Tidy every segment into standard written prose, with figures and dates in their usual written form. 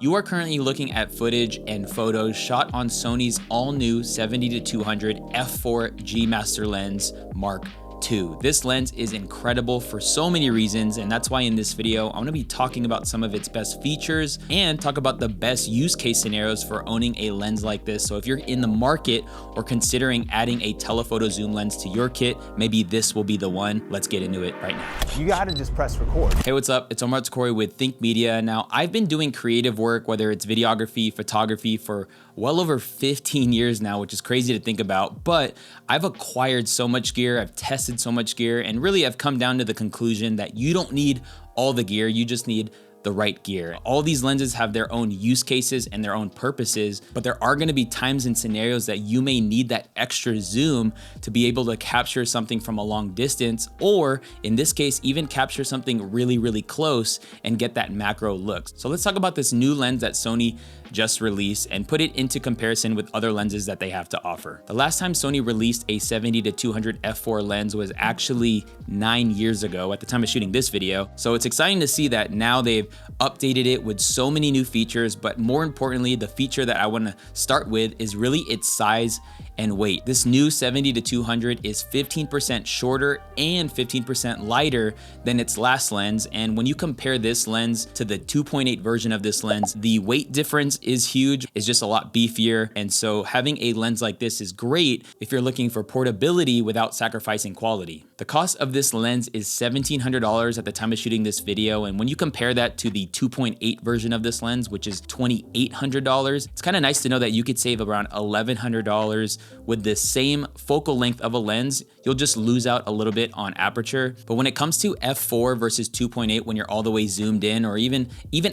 You are currently looking at footage and photos shot on Sony's all-new 70-200 f4 G Master Lens Mark II. This lens is incredible for so many reasons, and that's why in this video, I'm gonna be talking about some of its best features and talk about the best use case scenarios for owning a lens like this. So if you're in the market or considering adding a telephoto zoom lens to your kit, maybe this will be the one. Let's get into it right now. You gotta just press record. Hey, what's up? It's Omar with Think Media. Now, I've been doing creative work, whether it's videography, photography, for well over 15 years now, which is crazy to think about, but I've acquired so much gear, I've tested so much gear, and really I've come down to the conclusion that you don't need all the gear, you just need the right gear. All these lenses have their own use cases and their own purposes, but there are gonna be times and scenarios that you may need that extra zoom to be able to capture something from a long distance, or in this case, even capture something really, really close and get that macro look. So let's talk about this new lens that Sony just released and put it into comparison with other lenses that they have to offer. The last time Sony released a 70-200 f4 lens was actually 9 years ago at the time of shooting this video. So it's exciting to see that now they've updated it with so many new features, but more importantly, the feature that I wanna start with is really its size and weight. This new 70-200 is 15% shorter and 15% lighter than its last lens. And when you compare this lens to the 2.8 version of this lens, the weight difference is huge. It's just a lot beefier. And so having a lens like this is great if you're looking for portability without sacrificing quality. The cost of this lens is $1,700 at the time of shooting this video. And when you compare that to the 2.8 version of this lens, which is $2,800, it's kind of nice to know that you could save around $1,100 with the same focal length of a lens. You'll just lose out a little bit on aperture. But when it comes to f4 versus 2.8, when you're all the way zoomed in, or even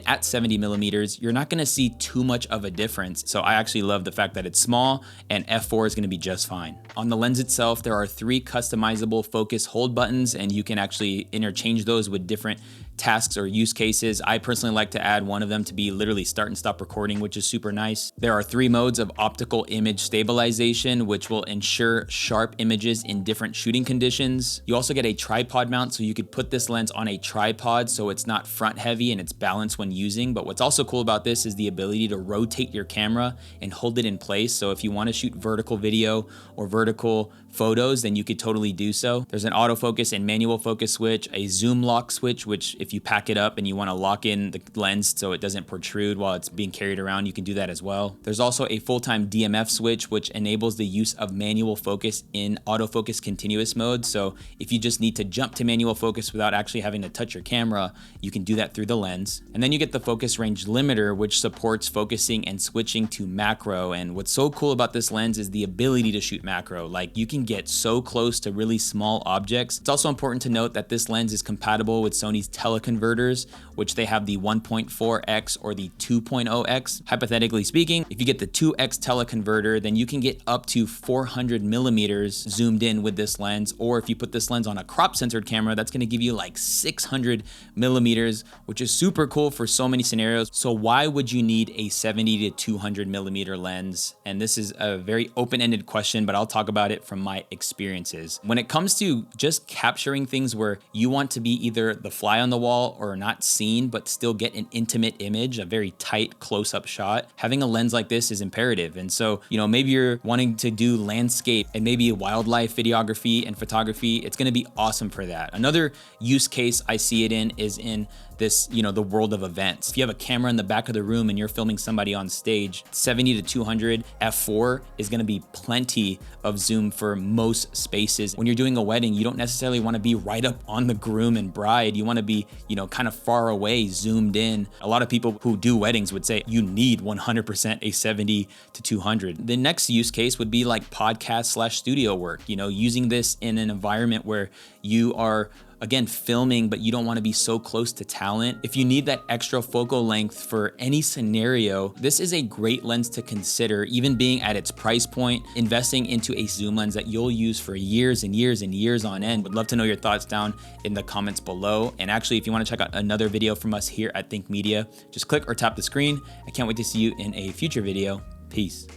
at 70 millimeters, you're not gonna see too much of a difference. So I actually love the fact that it's small and f4 is gonna be just fine. On the lens itself, there are 3 customizable focus hold buttons, and you can actually interchange those with different tasks or use cases. I personally like to add one of them to be literally start and stop recording, which is super nice. There are 3 modes of optical image stabilization, which will ensure sharp images in different shooting conditions. You also get a tripod mount, so you could put this lens on a tripod so it's not front heavy and it's balanced when using. But what's also cool about this is the ability to rotate your camera and hold it in place. So if you want to shoot vertical video or vertical photos, then you could totally do so. There's an autofocus and manual focus switch, a zoom lock switch, which if you pack it up and you want to lock in the lens so it doesn't protrude while it's being carried around, you can do that as well. There's also a full-time DMF switch, which enables the use of manual focus in autofocus continuous mode. So if you just need to jump to manual focus without actually having to touch your camera, you can do that through the lens. And then you get the focus range limiter, which supports focusing and switching to macro. And what's so cool about this lens is the ability to shoot macro. Like, you can get so close to really small objects. It's also important to note that this lens is compatible with Sony's teleconverters, which they have the 1.4x or the 2.0x. Hypothetically speaking, if you get the 2x teleconverter, then you can get up to 400 millimeters zoomed in with this lens. Or if you put this lens on a crop censored camera, that's gonna give you like 600 millimeters, which is super cool for so many scenarios. So why would you need a 70-200 millimeter lens? And this is a very open-ended question, but I'll talk about it from my experiences. When it comes to just capturing things where you want to be either the fly on the wall or not seen, but still get an intimate image, a very tight close-up shot, having a lens like this is imperative. And so, maybe you're wanting to do landscape and maybe wildlife videography and photography, it's gonna be awesome for that. Another use case I see it in is in this, the world of events. If you have a camera in the back of the room and you're filming somebody on stage, 70-200 f4 is gonna be plenty of zoom for most spaces. When you're doing a wedding, you don't necessarily wanna be right up on the groom and bride. You wanna be, kind of far away, zoomed in. A lot of people who do weddings would say you need 100% a 70-200. The next use case would be like podcast/studio work, using this in an environment where you are again filming, but you don't want to be so close to talent. If you need that extra focal length for any scenario, this is a great lens to consider, even being at its price point, investing into a zoom lens that you'll use for years and years and years on end. Would love to know your thoughts down in the comments below. And actually, if you want to check out another video from us here at Think Media, just click or tap the screen. I can't wait to see you in a future video. Peace.